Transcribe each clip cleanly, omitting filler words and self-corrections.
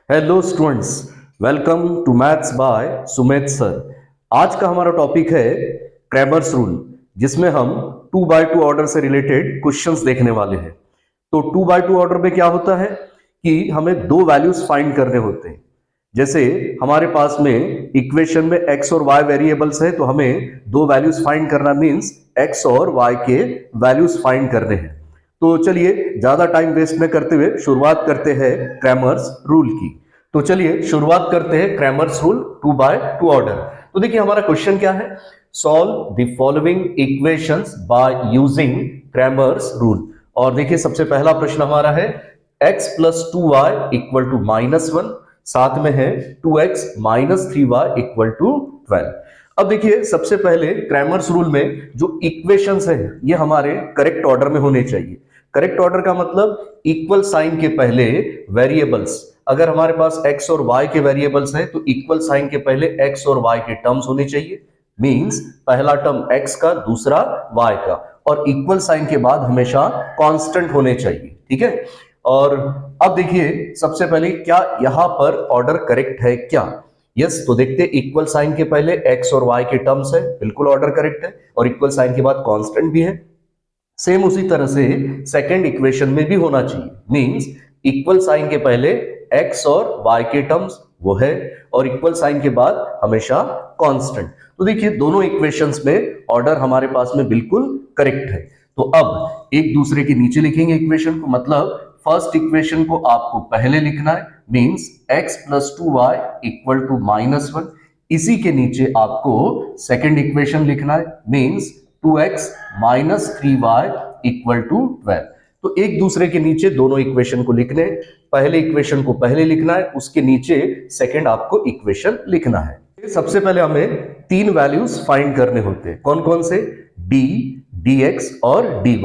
Hello students, welcome to maths by Sumit sir. आज का हमारा टॉपिक है क्रैमर्स रूल, जिसमें हम 2x2 ऑर्डर से रिलेटेड क्वेश्चंस देखने वाले हैं। तो 2x2 ऑर्डर में क्या होता है कि हमें दो वैल्यूज फाइंड करने होते हैं। जैसे हमारे पास में इक्वेशन में x और y वेरिएबल्स है, तो हमें दो वैल्यूज फाइंड करना मींस x और y के वैल्यूज फाइंड करने हैं। तो चलिए ज्यादा टाइम वेस्ट न करते हुए शुरुआत करते हैं क्रैमर्स रूल की। तो चलिए शुरुआत करते हैं क्रैमर्स रूल 2x2 ऑर्डर। तो देखिए हमारा क्वेश्चन क्या है, solve the following equations by using Cramer's rule. और देखिए सबसे पहला प्रश्न हमारा है x plus 2y equal to -1, साथ में है 2x minus 3y equal to 12। अब देखिए सबसे पहले क्रैमर्स रूल में जो इक्वेशंस है ये हमारे करेक्ट ऑर्डर में होने चाहिए। करेक्ट ऑर्डर का मतलब इक्वल साइन के पहले वेरिएबल्स, अगर हमारे पास x और y के वेरिएबल्स हैं तो इक्वल साइन के पहले x और y के टर्म्स होने चाहिए। मींस पहला टर्म x का, दूसरा y का, और इक्वल साइन के बाद हमेशा कांस्टेंट होने चाहिए। ठीक है। और अब देखिए सबसे पहले क्या यहां पर ऑर्डर करेक्ट है क्या? यस, तो देखते इक्वल साइन के पहले x और y के टर्म्स है, बिल्कुल ऑर्डर करेक्ट है, और इक्वल साइन के बाद कांस्टेंट भी है। सेम उसी तरह से सेकंड इक्वेशन में भी होना चाहिए। मींस इक्वल साइन के पहले x और y के टर्म्स वो है, और इक्वल साइन के बाद हमेशा कांस्टेंट। तो देखिए दोनों इक्वेशंस में ऑर्डर हमारे पास में बिल्कुल करेक्ट है। तो अब एक दूसरे के नीचे लिखेंगे इक्वेशन को, मतलब फर्स्ट इक्वेशन को आपको पहले लिखना है, means x plus 2y equal to -1। इसी के नीचे आपको सेकंड इक्वेशन लिखना है, means 2x minus 3y equal to 12। तो एक दूसरे के नीचे दोनों इक्वेशन को लिखने, पहले इक्वेशन को पहले लिखना है, उसके नीचे सेकंड आपको इक्वेशन लिखना है। सबसे पहले हमें तीन वैल्यूज फाइंड करने होते हैं। कौन कौन से? d, dx और dy।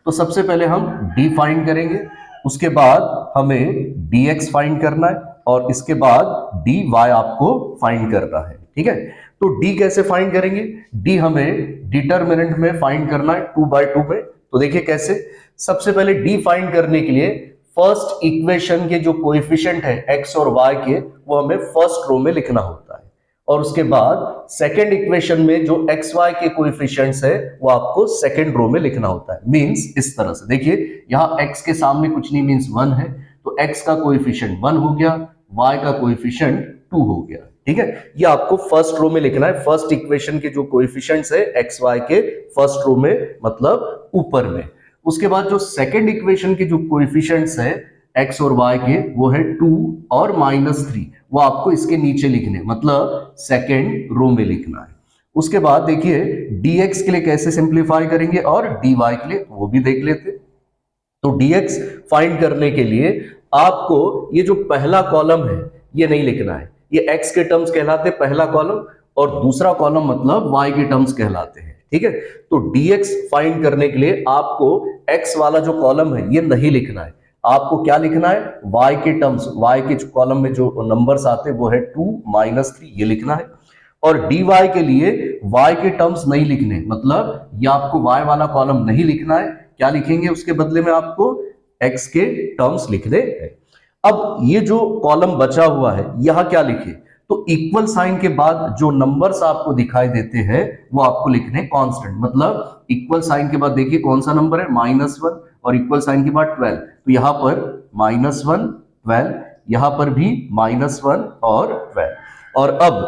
तो सबसे पहले हम d फाइंड करेंगे, उसके बाद हमें dx फाइंड करना है, और इसके बाद dy आपको फाइंड करना है। ठीक है। तो d कैसे फाइंड करेंगे? d हमें डिटरमिनेंट में फाइंड करना है 2x2 में। तो देखिए कैसे, सबसे पहले d फाइंड करने के लिए फर्स्ट इक्वेशन के जो कोएफिशिएंट है x और y के, वो हमें फर्स्ट रो में लिखना होता है, और उसके बाद सेकंड इक्वेशन में जो एक्स वाई के कोएफिशिएंट्स है वो आपको सेकंड रो में लिखना होता है। मींस इस तरह से देखिए, यहां x के सामने कुछ नहीं, मींस 1 है, तो x का कोएफिशिएंट 1 हो गया, y का कोएफिशिएंट 2 हो गया। ठीक है, ये आपको फर्स्ट रो में लिखना है। फर्स्ट इक्वेशन के जो कोएफिशिएंट्स है एक्स वाई के फर्स्ट रो में, मतलब ऊपर में। उसके बाद जो सेकंड इक्वेशन के जो कोएफिशिएंट्स है x और y के, वो है 2 और -3, वो आपको इसके नीचे लिखने, मतलब सेकंड रो में लिखना है। उसके बाद देखिए dx के लिए कैसे सिंप्लीफाई करेंगे, और dy के लिए वो भी देख लेते। तो dx फाइंड करने के लिए आपको ये जो पहला कॉलम है ये नहीं लिखना है, ये x के टर्म्स कहलाते हैं पहला कॉलम, और दूसरा कॉलम मतलब y के टर्म्स कहलाते हैं। ठीक है। तो dx फाइंड करने के लिए आपको x वाला जो कॉलम है ये नहीं लिखना है, आपको क्या लिखना है? y के टर्म्स, y के कॉलम में जो नंबर्स आते हैं वो है 2 -3, ये लिखना है। और dy के लिए y के टर्म्स नहीं लिखने, मतलब ये आपको y वाला कॉलम नहीं लिखना है। क्या लिखेंगे उसके बदले में? आपको x के टर्म्स लिखने हैं। अब ये जो कॉलम बचा हुआ है यहां क्या लिखे? तो इक्वल साइन के बाद जो नंबर्स आपको दिखाई देते हैं वो आपको लिखने कांस्टेंट, मतलब इक्वल साइन के बाद देखिए कौन सा नंबर है? -1, और इक्वल साइन के बाद 12, तो यहां पर -1 12, यहां पर भी -1 और 12। और अब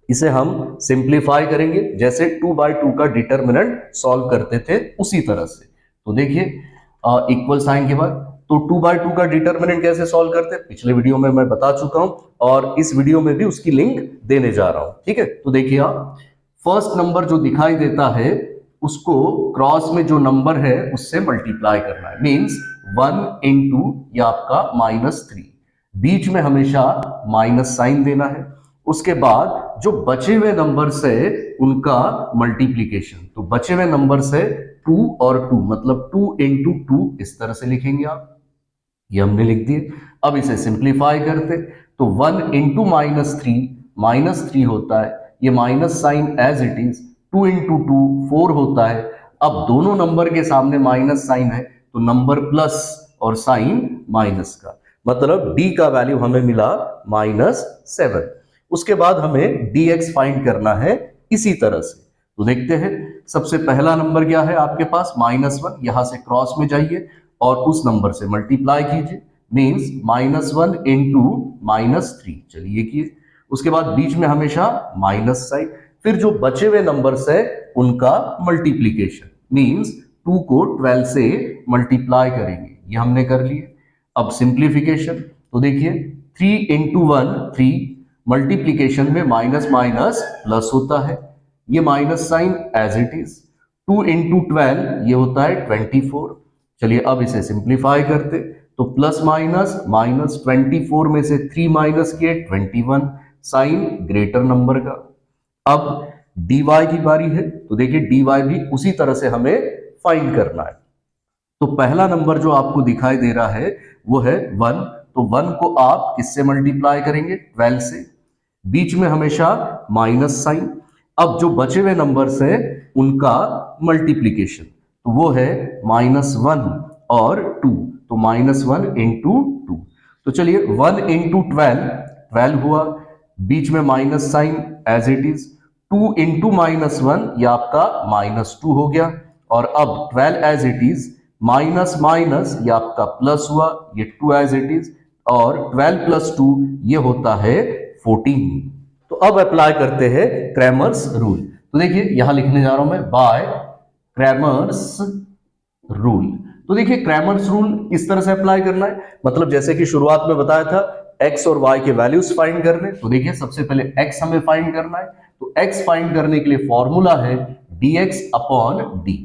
इसे हम सिंप्लीफाई करेंगे, जैसे 2x2 का डिटरमिनेंट सॉल्व करते थे उसी तरह से। तो देखिए इक्वल साइन के बाद, तो 2x2 का डिटरमिनेंट कैसे सॉल्व करते हैं पिछले वीडियो में मैं बता चुका हूं, और इस वीडियो में भी उसकी लिंक देने जा रहा हूं। ठीक है। तो देखिए आप, फर्स्ट नंबर जो दिखाई देता है उसको क्रॉस में जो नंबर है उससे मल्टीप्लाई करना है, मींस 1 इंटू ये आपका -3, बीच में हमेशा माइनस साइन देना है। उसके बाद जो बचे हुए नंबर्स है उनका मल्टीप्लीकेशन, तो बचे हुए नंबर्स है 2 और 2, मतलब 2 इंटू 2, इस तरह से लिखेंगे आप, ये हमने लिख दिए। अब इसे सिंप्लीफाई करते, तो 1 इंटू -3 होता है, ये minus sign as it is, 2 into 2 4 होता है। अब दोनों नंबर के सामने माइनस साइन है, तो नंबर प्लस और साइन माइनस का, मतलब d का वैल्यू हमें मिला -7। उसके बाद हमें dx फाइंड करना है इसी तरह से। तो देखते हैं, सबसे पहला नंबर क्या है आपके पास, -1। यहां से क्रॉस में जाइए और उस नंबर से मल्टीप्लाई कीजिए, मीन्स -1 इंटू -3। चलिए किए। उसके बाद बीच में हमेशा माइनस साइन, फिर जो बचे हुए नंबर्स है उनका मल्टीप्लीकेशन, मीन्स 2 को 12 से मल्टीप्लाई करेंगे, ये हमने कर लिए। अब सिंप्लीफिकेशन, तो देखिए 3 इंटू 1 3, मल्टीप्लीकेशन में माइनस माइनस प्लस होता है, ये minus sign as it is. 2 into 12 ये होता है 24। चलिए अब इसे सिंप्लीफाई करते, तो प्लस माइनस माइनस, 24 में से 3 माइनस किए 21, साइन ग्रेटर नंबर का। अब dy की बारी है, तो देखिए dy भी उसी तरह से हमें फाइंड करना है। तो पहला नंबर जो आपको दिखाई दे रहा है वो है 1, तो 1 को आप किससे मल्टीप्लाई करेंगे, 12 से, बीच में हमेशा माइनस साइन। अब जो बचे हुए नंबर्स हैं उनका मल्टीप्लीकेशन, तो वो है -1 और 2, तो -1 इंटू 2। तो चलिए 1 इंटू 12 हुआ, बीच में minus sign as it is. 2 into -1 ये आपका -2 हो गया, और अब 12 as it is, minus minus ये आपका प्लस हुआ, ये 2 एज इट इज, और 12 प्लस 2 ये होता है 14। तो अब अप्लाई करते हैं क्रैमर्स रूल। तो देखिए यहां लिखने जा रहा हूं मैं, बाय क्रैमर्स रूल। तो देखिए क्रैमर्स रूल इस तरह से अप्लाई करना है, मतलब जैसे कि शुरुआत में बताया था x और y के वैल्यूज फाइंड करने। तो देखिए सबसे पहले x हमें फाइंड करना है, तो x फाइंड करने के लिए फॉर्मूला है dx अपॉन d।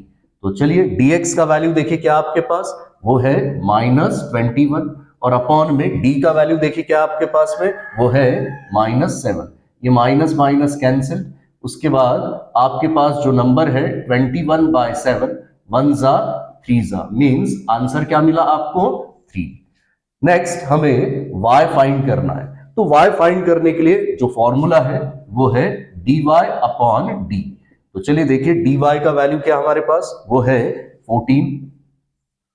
तो चलिए dx का वैल्यू देखिए क्या आपके पास, वो है -21, और अपॉन में d का वैल्यू देखिए क्या आपके पास में, वो है -7। ये माइनस माइनस कैंसिल। उसके बाद आपके पास जो नंबर है 21/7, 1 जा 3 जा, मीन्स आंसर क्या मिला आपको, 3। नेक्स्ट हमें y फाइंड करना है, तो y फाइंड करने के लिए जो फॉर्मूला है वो है dy अपॉन d। तो चलिए देखिए dy का वैल्यू क्या हमारे पास, वो है 14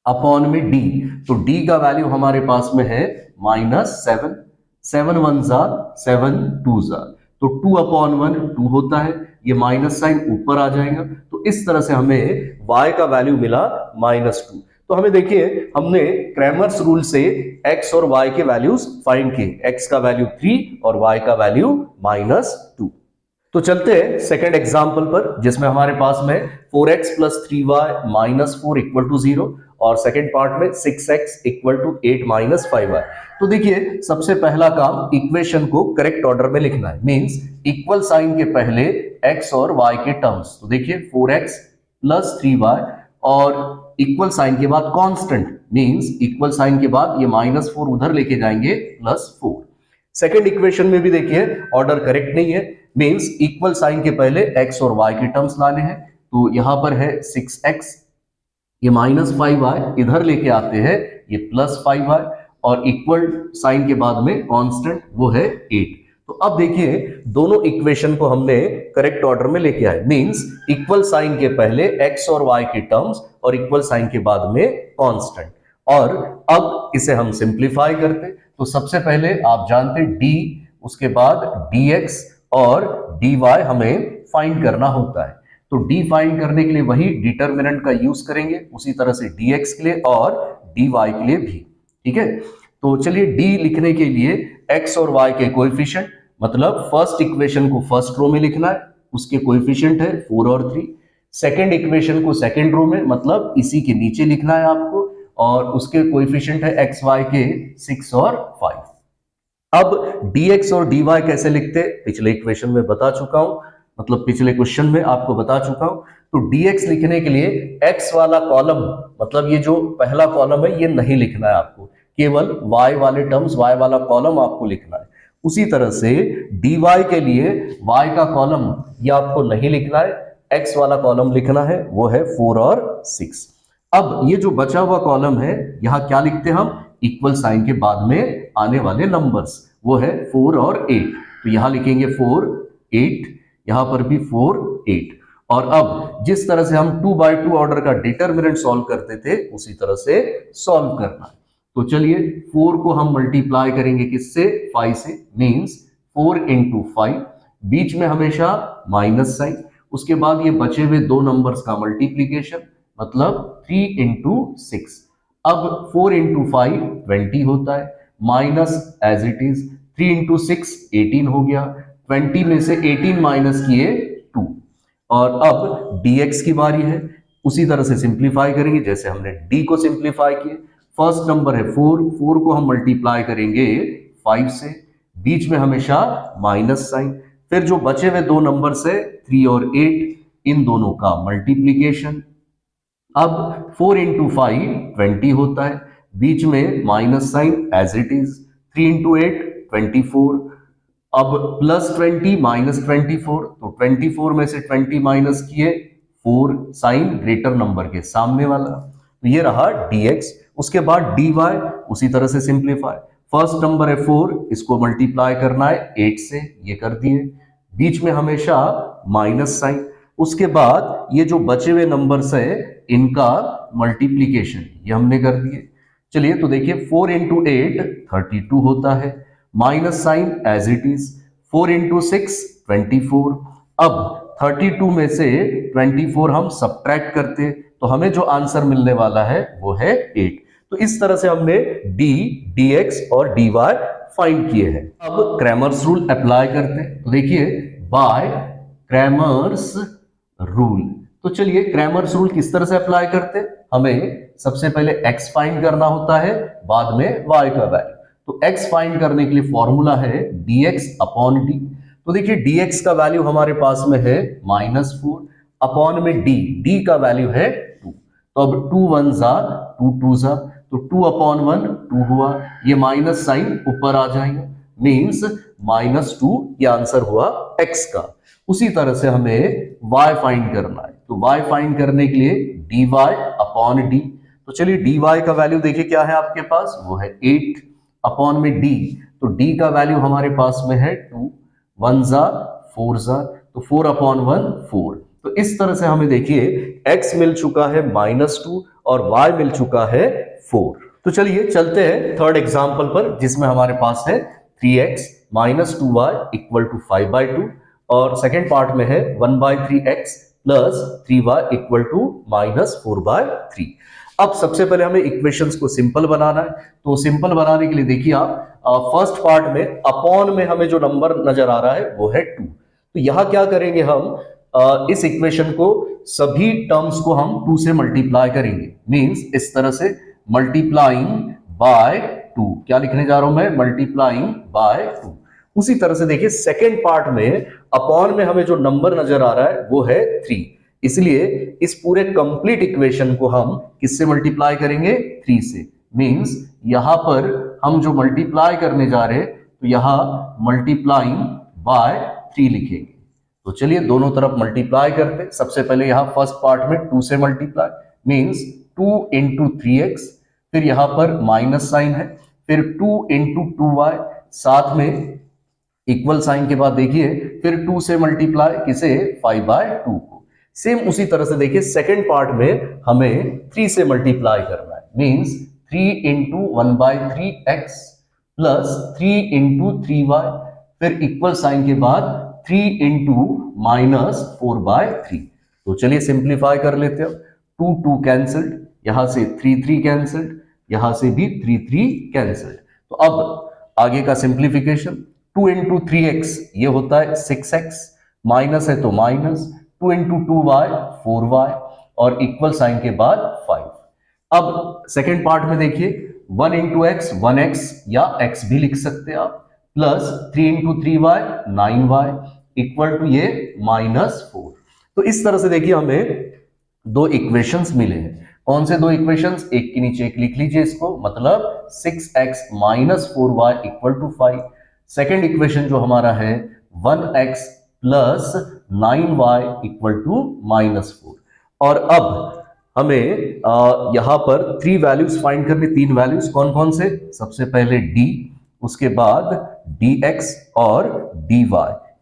अपॉन में d, तो d का वैल्यू हमारे पास में है -7। 7 1 जा 7 2 जा, तो 2 अपॉन 1 2 होता है, ये माइनस साइन ऊपर आ जाएगा। तो इस तरह से हमें y का वैल्यू मिला -2। तो हमें देखिए हमने क्रैमर्स रूल से x और y के वैल्यूज फाइंड किए, x का वैल्यू 3 और y का वैल्यू -2। तो चलते हैं सेकंड एग्जांपल पर, जिसमें हमारे पास में 4x + 3y - 4 = 0, और सेकंड पार्ट में 6x = 8 - 5y। तो देखिए सबसे पहला काम इक्वेशन को करेक्ट ऑर्डर में लिखना है, मींस इक्वल साइन के पहले x और y के टर्म्स। तो देखिए 4x + 3y, और इक्वल साइन के बाद कांस्टेंट, मींस इक्वल साइन के बाद ये -4 उधर लेके जाएंगे +4। सेकंड इक्वेशन में भी देखिए ऑर्डर करेक्ट नहीं है, मींस इक्वल साइन के पहले x और y के टर्म्स लाने हैं। तो यहां पर है 6x, ये -5y इधर लेके आते हैं, ये +5y, और इक्वल साइन के बाद में कांस्टेंट वो है 8। तो अब देखिए दोनों इक्वेशन को हमने करेक्ट ऑर्डर में लेके आए, मींस इक्वल साइन के पहले x और y के टर्म्स और इक्वल साइन के बाद में कांस्टेंट। और अब इसे हम सिंप्लीफाई करते, तो सबसे पहले आप जानते d, उसके बाद dx और dy हमें फाइंड करना होता है। तो d फाइंड करने के लिए वही डिटर्मिनेंट का यूज करेंगे, उसी तरह से dx के लिए और dy के लिए भी, ठीक है। तो चलिए d लिखने के लिए x और y के कोएफिशिएंट, मतलब फर्स्ट इक्वेशन को फर्स्ट रो में लिखना है, उसके कोएफिशिएंट है 4 और 3। सेकंड इक्वेशन को सेकंड रो में, मतलब इसी के नीचे लिखना है आपको, और उसके कोएफिशिएंट है x y के 6 और 5। अब dx और dy कैसे लिखते, पिछले इक्वेशन में बता चुका हूं, मतलब पिछले क्वेश्चन में आपको बता चुका हूं। तो dx लिखने के लिए x वाला कॉलम, मतलब ये जो पहला कॉलम है ये नहीं लिखना है आपको, केवल y वाले टर्म्स, y वाला कॉलम आपको लिखना है। उसी तरह से dy के लिए y का कॉलम ये आपको नहीं लिखना है, x वाला कॉलम लिखना है, वो है 4 और 6। अब ये जो बचा हुआ कॉलम है यहां क्या लिखते हैं हम, इक्वल साइन के बाद में आने वाले नंबर्स, वो है 4 और 8। तो यहां लिखेंगे 4 8, यहां पर भी 4 8। और अब जिस तरह से हम 2 by 2 ऑर्डर का डिटर्मिनेंट सॉल्व करते थे उसी तरह से सॉल्व करना है। तो चलिए 4 को हम मल्टीप्लाई करेंगे किससे, 5 से, मीन्स 4 इंटू 5, बीच में हमेशा माइनस साइन, उसके बाद ये बचे हुए दो नंबर्स का मल्टीप्लीकेशन, मतलब 3 इंटू 6। अब 4 इंटू 5 20 होता है, minus as it is 3 into 6 18 हो गया, 20 में से 18 माइनस किए 2। और अब dx की बारी है, उसी तरह से सिंप्लीफाई करेंगे जैसे हमने d को सिंप्लीफाई किए। फर्स्ट नंबर है 4, 4 को हम मल्टीप्लाई करेंगे 5 से, बीच में हमेशा माइनस साइन, फिर जो बचे हुए दो नंबर्स है 3 और 8, इन दोनों का मल्टीप्लीकेशन। अब 4 इंटू 5 20 होता है, बीच में minus sign as it is, 3 into 8 24, अब प्लस 20 माइनस 24, तो 24 में से 20 माइनस किए 4, साइन ग्रेटर नंबर के सामने वाला, तो ये रहा dx। उसके बाद dy, उसी तरह से सिंप्लीफाई, फर्स्ट नंबर है 4, इसको मल्टीप्लाई करना है 8 से, ये कर दिए, बीच में हमेशा माइनस साइन, उसके बाद ये जो बचे हुए नंबर्स है इनका मल्टीप्लीकेशन, ये हमने कर दिए। चलिए तो देखिए 4 इंटू 8 32 होता है, minus sign as it is, 4 into 6 24। अब 32 में से 24 हम सब्ट्रैक्ट करते तो हमें जो आंसर मिलने वाला है वो है 8। तो इस तरह से हमने d, dx और dy फाइंड किए हैं। अब क्रैमर्स रूल अप्लाई करते हैं, तो देखिए बाय क्रैमर्स रूल, तो चलिए क्रैमर्स रूल किस तरह से अप्लाई करते हैं, हमें सबसे पहले x फाइंड करना होता है, बाद में y का वैल्यू। तो x फाइंड करने के लिए फॉर्मूला है dx अपॉन d। तो देखिए dx का वैल्यू हमारे पास में है -4, अपॉन में d का वैल्यू है 2, तो अब 2 1 जा 2 2 जा, तो 2 अपॉन 1 2 हुआ, ये माइनस साइन ऊपर आ जाएगा, मीन्स -2, ये आंसर हुआ x का। उसी तरह से हमें y फाइंड करना है, तो y फाइंड करने के लिए dy अपॉन d। तो चलिए dy का वैल्यू देखिए क्या है आपके पास, वो है 8, अपॉन में d, तो d का वैल्यू हमारे पास में है 2, 1 जा 4 जा, तो 4 अपॉन 1 4। तो इस तरह से हमें देखिए x मिल चुका है -2 और y मिल चुका है 4। तो चलिए चलते हैं थर्ड एग्जांपल पर, जिसमें हमारे पास है 3x - 2y = 5/2, और सेकेंड पार्ट में है 1/3x + 3y = -4/3। अब सबसे पहले हमें इक्वेशंस को सिंपल बनाना है, तो सिंपल बनाने के लिए देखिए आप फर्स्ट पार्ट में अपॉन में हमें जो नंबर नजर आ रहा है वो है 2, तो यहां क्या करेंगे हम इस इक्वेशन को सभी टर्म्स को हम 2 से मल्टीप्लाई करेंगे, मींस इस तरह से मल्टीप्लाइंग बाय 2, क्या लिखने जा रहा हूं मैं, मल्टीप्लाइंग बाय 2। उसी तरह से देखिए सेकेंड पार्ट में अपॉन में हमें जो नंबर नजर आ रहा है वो है 3, इसलिए इस पूरे कंप्लीट इक्वेशन को हम किससे मल्टीप्लाई करेंगे, 3 से, मींस यहां पर हम जो मल्टीप्लाई करने जा रहे हैं तो यहां मल्टीप्लाइंग बाय 3 लिखेंगे। तो चलिए दोनों तरफ मल्टीप्लाई करते, सबसे पहले यहां फर्स्ट पार्ट में 2 से मल्टीप्लाई, मींस 2 इंटू 3x, फिर यहां पर माइनस साइन है, फिर 2 इंटू 2y, साथ में इक्वल साइन के बाद देखिए फिर 2 से मल्टीप्लाई किसे, 5/2 को। सेम उसी तरह से देखिए सेकेंड पार्ट में हमें 3 से मल्टीप्लाई करना है, means 3 into 1/3x plus 3 into 3y, फिर इक्वल साइन के बाद 3 इंटू -4/3। तो चलिए सिंप्लीफाई कर लेते हैं, 2 2 कैंसल्ड, यहां से 3 3 कैंसल्ड, यहां से भी 3 3 कैंसल्ड। तो अब आगे का सिंप्लीफिकेशन, 2 इंटू 3x ये होता है 6x, माइनस है तो माइनस, 2 इंटू 2y 4y, और इक्वल साइन के बाद 5। अब सेकेंड पार्ट में देखिए 1 इंटू x 1x या x भी लिख सकते हैं आप, plus 3 into 3y 9y equal to ये -4। तो इस तरह से देखिए हमें दो इक्वेशंस मिले हैं। कौन से दो इक्वेशंस, एक के नीचे एक लिख लीजिए इसको, मतलब 6x - 4y = 5। सेकेंड इक्वेशन जो हमारा है 1x + 9y = -4। और अब हमें यहां पर 3 वैल्यूज फाइंड करनी, 3 वैल्यूज कौन कौन से, सबसे पहले d, उसके बाद dx और dy,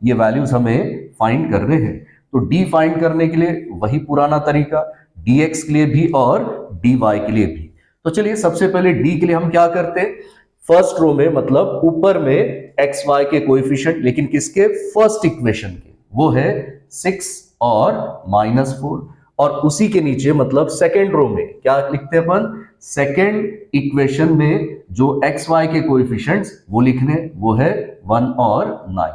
ये वैल्यूज हमें फाइंड करने हैं। तो d फाइंड करने के लिए वही पुराना तरीका, dx के लिए भी और dy के लिए भी। तो चलिए सबसे पहले डी के लिए हम क्या करते हैं, फर्स्ट रो में मतलब ऊपर में एक्स वाई के कोएफिशिएंट, लेकिन किसके, फर्स्ट इक्वेशन के, वो है 6 और -4, और उसी के नीचे मतलब सेकेंड रो में क्या लिखते हैं अपन, सेकेंड इक्वेशन में जो एक्स वाई के कोएफिशिएंट्स वो लिखने, वो है 1 और 9।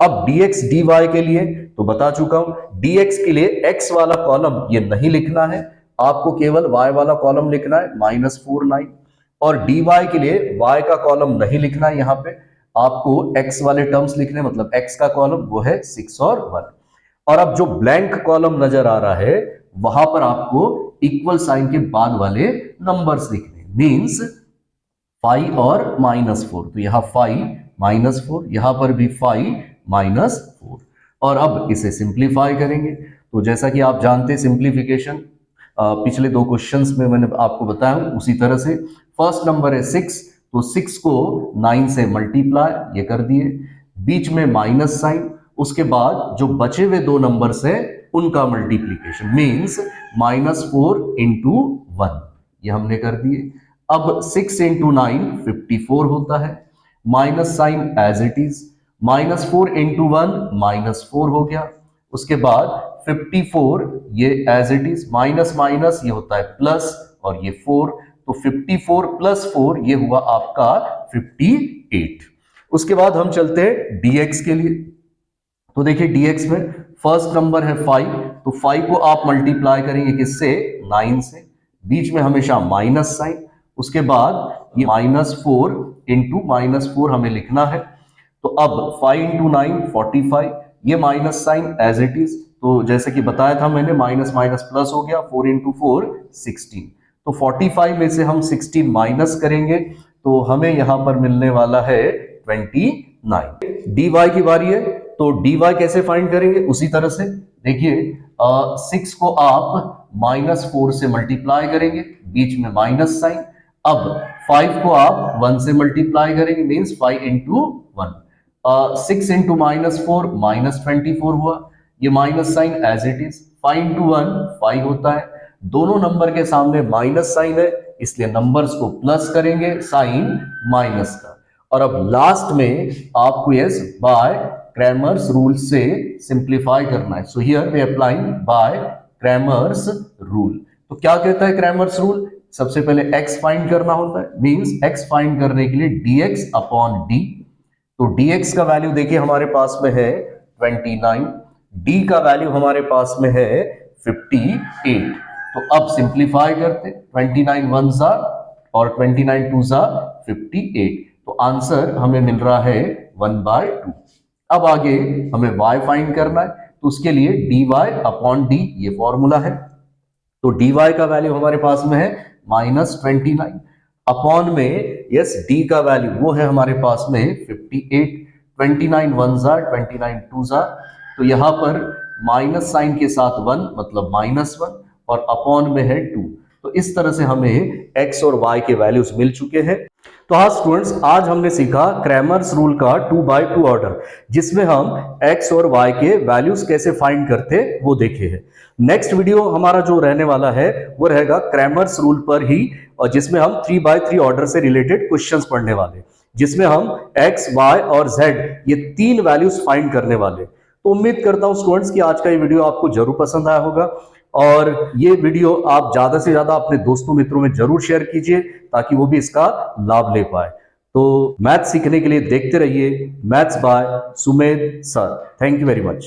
अब dx dy के लिए तो बता चुका हूं, dx के लिए x वाला कॉलम ये नहीं लिखना है, आपको केवल y वाला कॉलम लिखना है -4 9, और dy के लिए y का कॉलम नहीं लिखना है, यहां पे आपको x वाले टर्म्स लिखने, मतलब x का कॉलम वो है 6 और 1। और अब जो ब्लैंक कॉलम नजर आ रहा है वहां पर आपको इक्वल साइन के बाद वाले नंबर्स लिखने, मींस 5 और -4, तो यहां 5 -4, यहां पर भी 5 -4, और अब इसे सिंप्लीफाई करेंगे। तो जैसा कि आप जानते हैं सिंप्लीफिकेशन पिछले 2 क्वेश्चंस में मैंने आपको बताया, उसी तरह से फर्स्ट नंबर है 6, तो 6 को 9 से मल्टीप्लाई ये कर दिए, बीच में माइनस साइन, उसके बाद जो बचे हुए 2 नंबर्स है उनका मल्टीप्लीकेशन, मींस -4 × 1 ये हमने कर दिए। अब 6 × 9 54 होता है, minus sign as it is, -4 × 1 -4 हो गया, उसके बाद 54 ये as it is, minus minus ये होता है प्लस, और ये 4, तो 54 + 4 ये हुआ आपका 58। उसके बाद हम चलते हैं dx के लिए। तो देखिए dx में फर्स्ट नंबर है 5, तो 5 को आप मल्टीप्लाई करेंगे किससे, 9 से, बीच में हमेशा माइनस साइन, उसके बाद ये -4 × -4 हमें लिखना है, तो अब 5 × 9 45, ये minus sign as it is, तो जैसे कि बताया था मैंने, माइनस माइनस प्लस हो गया, 4 × 4 16, तो 45 में से हम 16 माइनस करेंगे तो हमें यहां पर मिलने वाला है 29। dy की बारी है, तो dy कैसे फाइंड करेंगे, उसी तरह से देखिए 6 को आप -4 से मल्टीप्लाई करेंगे, बीच में माइनस साइन, अब 5 को आप 1 से मल्टीप्लाई करेंगे, मींस 5 × 1, 6 × -4 -24 हुआ, ये minus sign as it is, 5 × 1 5 होता है, दोनों नंबर के सामने माइनस साइन है इसलिए नंबर्स को प्लस करेंगे, साइन माइनस का, और अब लास्ट में आपको यस बाय क्रैमर्स रूल से सिंप्लीफाई करना है। So here we applying by Cramer's rule. तो क्या कहता है क्रैमर्स रूल, सबसे पहले x फाइंड करना होता है, मींस x फाइंड करने के लिए dx/d, तो dx का वैल्यू देखिए हमारे पास में है 29, d का वैल्यू हमारे पास में है 58, तो अब सिंप्लीफाई करते, 29 1 और 29 2 58, तो आंसर हमें मिल रहा है 1/2। अब आगे हमें y फाइंड करना है, तो उसके लिए dy/d ये फॉर्मूला है, तो dy का वैल्यू हमारे पास में है -29, अपॉन में यस d का वैल्यू वो है हमारे पास में 58, 29 1 29 2, तो यहां पर माइनस साइन के साथ 1 मतलब -1, और अपॉन में है 2, तो इस तरह से हमें x और y के वैल्यूज मिल चुके हैं। तो हाँ स्टूडेंट्स, आज हमने सीखा क्रैमर्स रूल का 2x2 ऑर्डर, जिसमें हम x और y के वैल्यूज कैसे फाइंड करते वो देखे हैं। नेक्स्ट वीडियो हमारा जो रहने वाला है वो रहेगा क्रैमर्स रूल पर ही, और जिसमें हम 3x3 ऑर्डर से रिलेटेड क्वेश्चंस पढ़ने वाले, जिसमें हम x, y और z ये 3 वैल्यूज फाइंड करने वाले। तो उम्मीद करता हूं स्टूडेंट्स कि आज का ये वीडियो आपको जरूर पसंद आया होगा, और ये वीडियो आप ज्यादा से ज्यादा अपने दोस्तों मित्रों में जरूर शेयर कीजिए ताकि वो भी इसका लाभ ले पाए। तो मैथ्स सीखने के लिए देखते रहिए maths by Sumedh sir. Thank you very much.